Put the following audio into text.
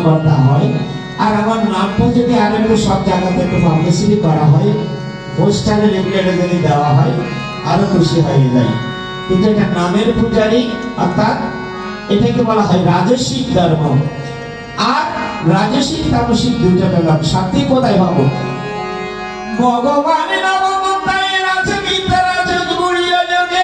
কর্মকর্তা হয় আর আমার নামটা যদি আর একটু সব জায়গাতে একটু পাবলিসিটি করা হয়, পোস্টারে লিফলেটে যদি দেওয়া হয়, আরো খুশি হয়ে যায়। কিন্তু এটা নামের পূজারী, অর্থাৎ এটাকে বলা হয় রাজস্বিক ধর্ম। আর রাজস্বিক তামসিক দুইটা পেলাম, শান্তি কোথায় পাবো? ভগবানের